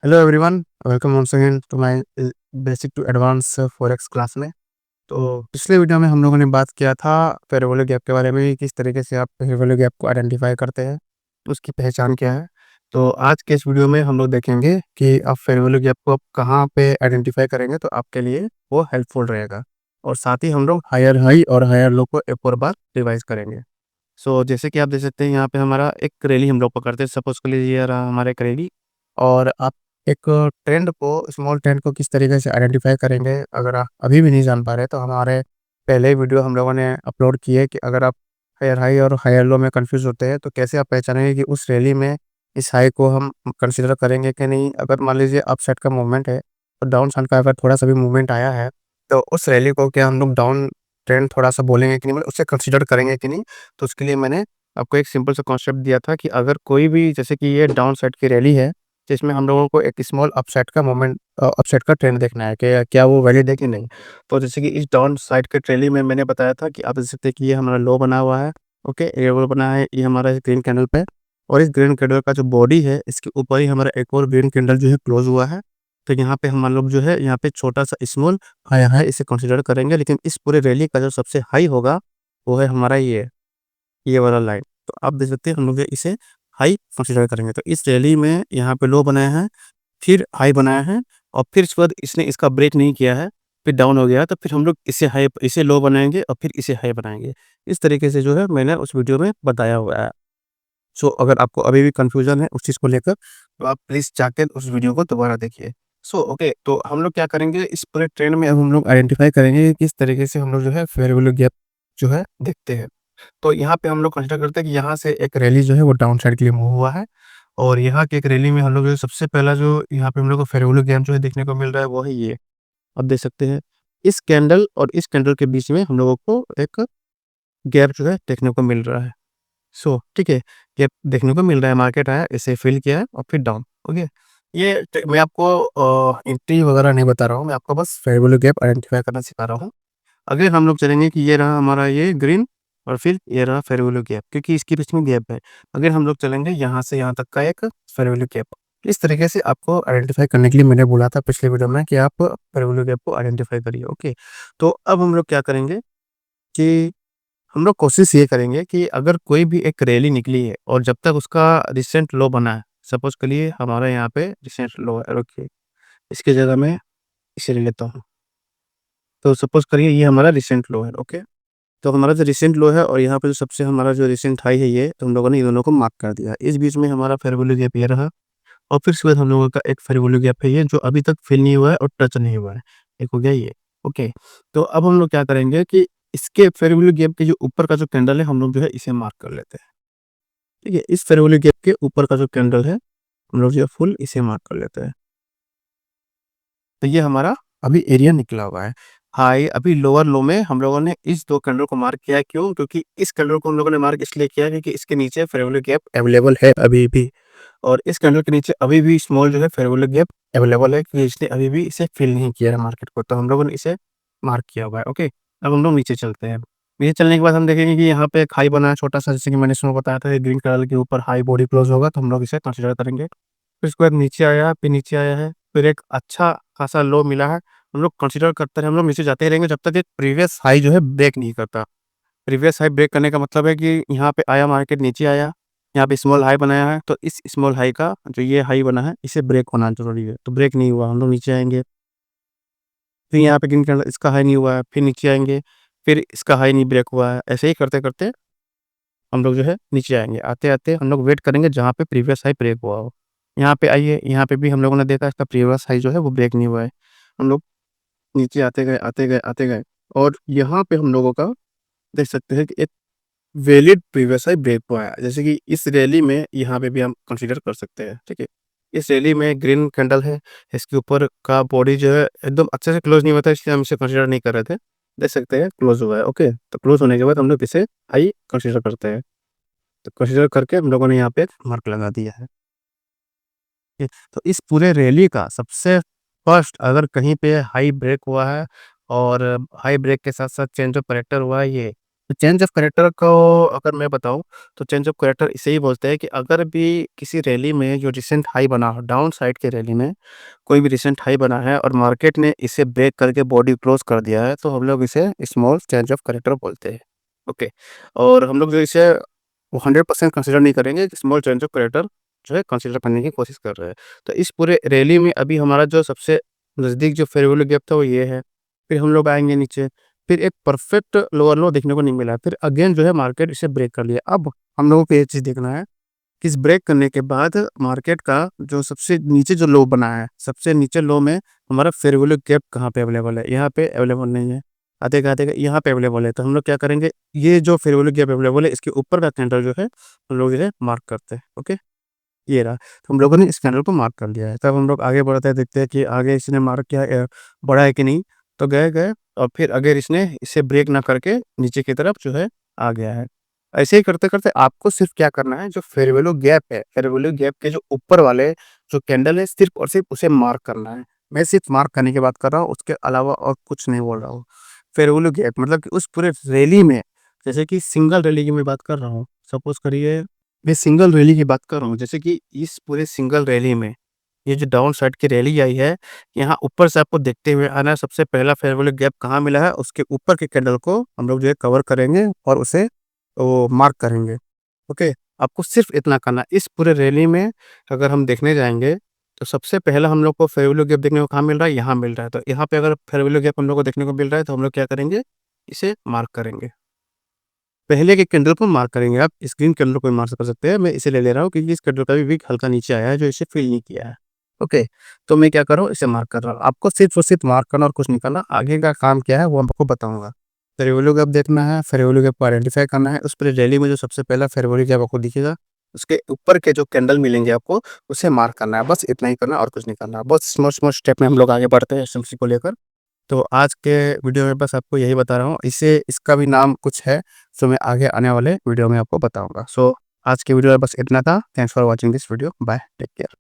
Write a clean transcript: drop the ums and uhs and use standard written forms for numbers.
Hello everyone, welcome once again to my basic to advance forex class में। तो पिछले video में हम लोगों ने बात किया था फेयर वैल्यू गैप के बारे में, किस तरीके से आप फेयर वैल्यू गैप को आइडेंटिफाई करते हैं, उसकी पहचान क्या है। तो आज के इस वीडियो में हम लोग देखेंगे कि आप फेयर वैल्यू गैप को आप कहाँ पे आइडेंटिफाई करेंगे तो आपके लिए वो हेल्पफुल रहेगा। और साथ ही हम लोग हायर हाई और हायर लो को एक और बार रिवाइज करेंगे। जैसे कि आप देख सकते हैं, यहाँ पे हमारा एक रैली हम लोग पकड़ते हैं। सपोज कर लीजिए ये रहा हमारा एक रैली, और आप एक ट्रेंड को, स्मॉल ट्रेंड को किस तरीके से आइडेंटिफाई करेंगे, अगर आप अभी भी नहीं जान पा रहे तो हमारे पहले ही वीडियो हम लोगों ने अपलोड किए है कि अगर आप हायर हाई और हायर लो में कंफ्यूज होते हैं तो कैसे आप पहचानेंगे कि उस रैली में इस हाई को हम कंसिडर करेंगे कि नहीं। अगर मान लीजिए अप साइड का मूवमेंट है तो डाउन साइड का अगर थोड़ा सा भी मूवमेंट आया है तो उस रैली को क्या हम लोग डाउन ट्रेंड थोड़ा सा बोलेंगे कि नहीं, मतलब उसे कंसिडर करेंगे कि नहीं। तो उसके लिए मैंने आपको एक सिंपल सा कॉन्सेप्ट दिया था कि अगर कोई भी, जैसे कि ये डाउन साइड की रैली है जिसमें हम लोगों को एक स्मॉल अपसाइड का मोमेंट, अपसाइड का ट्रेंड देखना है कि क्या वो वैलिड है कि नहीं। तो जैसे कि इस डाउन साइड के रैली में मैंने बताया था कि आप देख सकते हैं कि ये हमारा लो बना हुआ है। ओके, ये वो बना है, ये हमारा ग्रीन कैंडल पे, और इस ग्रीन कैंडल का जो बॉडी है इसके ऊपर ही हमारा एक और ग्रीन कैंडल जो है क्लोज हुआ है। तो यहाँ पे हम लोग जो है यहाँ पे छोटा सा स्मॉल हाई है इसे कंसिडर करेंगे, लेकिन इस पूरे रैली का जो सबसे हाई होगा वो है हमारा ये वाला लाइन। तो आप देख सकते हैं हम लोग इसे हाई कंसिडर करेंगे। तो इस रैली में यहाँ पे लो बनाया है, फिर हाई बनाया है, और फिर इसके बाद इसने इसका ब्रेक नहीं किया है, फिर डाउन हो गया है, तो फिर हम लोग इसे लो बनाएंगे और फिर इसे हाई बनाएंगे। इस तरीके से जो है मैंने उस वीडियो में बताया हुआ है। अगर आपको अभी भी कंफ्यूजन है उस चीज़ को लेकर तो आप प्लीज़ जाके उस वीडियो को दोबारा देखिए। ओके, तो हम लोग क्या करेंगे, इस पूरे ट्रेंड में अब हम लोग आइडेंटिफाई करेंगे कि किस तरीके से हम लोग जो है फेयर वैल्यू गैप जो है देखते हैं। तो यहाँ पे हम लोग कंसिडर करते हैं कि यहाँ से एक रैली जो है वो डाउन साइड के लिए मूव हुआ है, और यहाँ की एक रैली में हम लोग जो सबसे पहला जो यहाँ पे हम लोग को फेयर वैल्यू गैप जो है देखने को मिल रहा है वो है ये। आप देख सकते हैं इस कैंडल और इस कैंडल के बीच में हम लोगों को एक गैप जो है देखने को मिल रहा है। ठीक है, गैप देखने को मिल रहा है, मार्केट आया, इसे फिल किया है और फिर डाउन। ओके, मैं आपको एंट्री वगैरह नहीं बता रहा हूँ, मैं आपको बस फेयर वैल्यू गैप आइडेंटिफाई करना सिखा रहा हूँ। अगर हम लोग चलेंगे कि ये रहा हमारा ये ग्रीन, और फिर ये रहा फेयर वैल्यू गैप, क्योंकि इसके बीच में गैप है। अगर हम लोग चलेंगे यहाँ से यहाँ तक का एक फेयर वैल्यू गैप, इस तरीके से आपको आइडेंटिफाई करने के लिए मैंने बोला था पिछले वीडियो में कि आप फेयर वैल्यू गैप को आइडेंटिफाई करिए। ओके, तो अब हम लोग क्या करेंगे कि हम लोग कोशिश ये करेंगे कि अगर कोई भी एक रैली निकली है और जब तक उसका रिसेंट लो बना है, सपोज करिए हमारा यहाँ पे रिसेंट लो है, रुकिए इसकी जगह मैं इसे ले लेता हूँ। तो सपोज करिए ये हमारा रिसेंट लो है। ओके, तो हमारा जो रिसेंट लो है और यहाँ पे जो सबसे हमारा जो रिसेंट हाई है, ये तो हम लोगों ने ये दोनों को मार्क कर दिया। इस बीच में हमारा फेयर वैल्यू गैप ये रहा, और फिर उसके बाद हम लोगों का एक फेयर वैल्यू गैप है ये जो अभी तक फिल नहीं हुआ है और टच नहीं हुआ है, एक हो गया ये। ओके, तो अब हम लोग क्या करेंगे कि इसके फेयर वैल्यू गैप के जो ऊपर का जो कैंडल है हम लोग जो है इसे मार्क कर लेते हैं। ठीक है, इस फेयर वैल्यू गैप के ऊपर का जो कैंडल है हम लोग जो है फुल इसे मार्क कर लेते हैं। तो ये हमारा अभी एरिया निकला हुआ है। हाई अभी लोअर लो में हम लोगों ने इस दो कैंडल को मार्क किया है। क्यों? क्योंकि इस कैंडल को हम लोगों ने मार्क इसलिए किया है क्योंकि इसके नीचे फेयर वैल्यू गैप अवेलेबल है अभी भी, और इस कैंडल के नीचे अभी भी स्मॉल जो है फेयर वैल्यू गैप अवेलेबल है, क्योंकि इसने अभी भी इसे फिल नहीं किया है मार्केट को, तो हम लोगों ने इसे मार्क किया हुआ है। ओके, अब हम लोग नीचे चलते हैं। नीचे चलने के बाद हम देखेंगे कि यहाँ पे एक हाई बना है छोटा सा, जैसे कि मैंने इसमें बताया था ग्रीन कलर के ऊपर हाई बॉडी क्लोज होगा, तो हम लोग इसे कंसिडर करेंगे। फिर उसके बाद नीचे आया, फिर नीचे आया है, फिर एक अच्छा खासा लो मिला है, हम लोग कंसिडर करते हैं, हम लोग नीचे जाते ही रहेंगे जब तक ये प्रीवियस हाई जो है ब्रेक नहीं करता। प्रीवियस हाई ब्रेक करने का मतलब है कि यहाँ पे आया, मार्केट नीचे आया, यहाँ पे स्मॉल हाई बनाया है, तो इस स्मॉल हाई का जो ये हाई बना है इसे ब्रेक होना जरूरी है। तो ब्रेक नहीं हुआ, हम लोग नीचे आएंगे। फिर यहाँ पे ग्रीन कलर इसका हाई नहीं हुआ है, फिर नीचे आएंगे, फिर इसका हाई नहीं ब्रेक हुआ है, ऐसे ही करते करते हम लोग जो है नीचे आएंगे। आते आते हम लोग वेट करेंगे जहाँ पे प्रीवियस हाई ब्रेक हुआ हो। यहाँ पे आइए, यहाँ पे भी हम लोगों ने देखा इसका प्रीवियस हाई जो है वो ब्रेक नहीं हुआ है। हम लोग नीचे आते गए आते गए आते गए, और यहाँ पे हम लोगों का देख सकते हैं कि एक वैलिड प्रीवियस हाई ब्रेक हुआ है, जैसे कि इस रैली में यहाँ पे भी हम कंसीडर कर सकते हैं। ठीक है, इस रैली में ग्रीन कैंडल है, इसके ऊपर का बॉडी जो है एकदम अच्छे से क्लोज नहीं हुआ था, इसलिए हम इसे कंसीडर नहीं कर रहे थे। देख सकते हैं क्लोज हुआ है। ओके, तो क्लोज होने के बाद हम लोग इसे हाई कंसीडर करते हैं। तो कंसीडर करके हम लोगों ने यहाँ पे एक मार्क लगा दिया है। ठीक है, तो इस पूरे रैली का सबसे फर्स्ट अगर कहीं पे हाई ब्रेक हुआ है और हाई ब्रेक के साथ साथ चेंज ऑफ कैरेक्टर हुआ है, ये तो चेंज ऑफ कैरेक्टर को अगर मैं बताऊँ, तो चेंज ऑफ कैरेक्टर इसे ही बोलते हैं कि अगर भी किसी रैली में जो रिसेंट हाई बना हो, डाउन साइड की रैली में कोई भी रिसेंट हाई बना है और मार्केट ने इसे ब्रेक करके बॉडी क्लोज कर दिया है, तो हम लोग इसे स्मॉल चेंज ऑफ कैरेक्टर बोलते हैं। ओके, और हम लोग जो इसे 100% कंसीडर नहीं करेंगे, स्मॉल चेंज ऑफ कैरेक्टर जो है कंसीडर करने की कोशिश कर रहे हैं। तो इस पूरे रैली में अभी हमारा जो सबसे नज़दीक जो फेयर वैल्यू गैप था वो ये है। फिर हम लोग आएँगे नीचे, फिर एक परफेक्ट लोअर लो देखने को नहीं मिला, फिर अगेन जो है मार्केट इसे ब्रेक कर लिया। अब हम लोगों को ये चीज़ देखना है कि इस ब्रेक करने के बाद मार्केट का जो सबसे नीचे जो लो बना है, सबसे नीचे लो में हमारा फेयर वैल्यू गैप कहाँ पे अवेलेबल है? यहाँ पे अवेलेबल नहीं है। आते-आते यहाँ पे अवेलेबल है, तो हम लोग क्या करेंगे, ये जो फेयर वैल्यू गैप अवेलेबल है, इसके ऊपर का कैंडल जो है, हम लोग इसे मार्क करते हैं। ओके, ये रहा। तो हम लोगों ने इस कैंडल को मार्क कर लिया है। तब हम लोग आगे बढ़ते हैं, देखते हैं कि आगे इसने मार्क किया बढ़ा है कि नहीं? तो गए और फिर अगर इसने इसे ब्रेक ना करके नीचे की तरफ जो है आ गया है। ऐसे ही करते-करते आपको सिर्फ़ क्या करना है, जो फेयर वैल्यू गैप है, फेयर वैल्यू गैप के जो ऊपर वाले जो कैंडल है, सिर्फ़ और सिर्फ़ उसे मार्क करना है। मैं सिर्फ़ मार्क करने की बात कर रहा हूँ, उसके अलावा और कुछ नहीं बोल रहा हूँ। फेयर वैल्यू गैप मतलब कि उस पूरे रैली में, जैसे कि सिंगल रैली की मैं बात कर रहा हूँ। सपोज़ करिए, मैं सिंगल रैली की बात कर रहा हूँ, जैसे कि इस पूरे सिंगल रैली में ये जो डाउन साइड की रैली आई है, यहाँ ऊपर से आपको देखते हुए आना है, सबसे पहला फेयर वैल्यू गैप कहाँ मिला है, उसके ऊपर के कैंडल को हम लोग जो है कवर करेंगे और उसे वो मार्क करेंगे। ओके, आपको सिर्फ़ इतना करना है। इस पूरे रैली में अगर हम देखने जाएँगे, तो सबसे पहला हम लोग को फेयर वैल्यू गैप देखने को कहाँ मिल रहा है? यहाँ मिल रहा है। तो यहाँ पे अगर फेयर वैल्यू गैप हम लोग को देखने को मिल रहा है, तो हम लोग क्या करेंगे? इसे मार्क करेंगे। पहले के कैंडल को मार्क करेंगे आप, स्क्रीन कैंडल को भी मार्क कर सकते हैं। मैं इसे ले रहा हूँ क्योंकि इस कैंडल का भी विक हल्का नीचे आया है, जो इसे फ़िल नहीं किया है। ओके, तो मैं क्या कर रहा हूँ, इसे मार्क कर रहा हूँ। आपको सिर्फ़ और सिर्फ़ मार्क करना और कुछ नहीं करना। आगे का काम क्या है, वो मैं आपको बताऊँगा। फेयर वैल्यू गैप देखना है, फेयर वैल्यू गैप को आइडेंटिफ़ाई करना है। उस पूरे रैली में जो सबसे पहला फेयर वैल्यू गैप आपको दिखेगा, उसके ऊपर के जो कैंडल मिलेंगे आपको, उसे मार्क करना है। बस इतना ही करना है और कुछ नहीं करना। बहुत स्मॉल स्टेप में हम लोग आगे बढ़ते हैं एसएमसी को लेकर। तो आज के वीडियो में बस आपको यही बता रहा हूँ। इसे इसका भी नाम कुछ है, जो मैं आगे आने वाले वीडियो में आपको बताऊँगा। सो आज के वीडियो में बस इतना था। Thanks for watching this video. Bye, take care.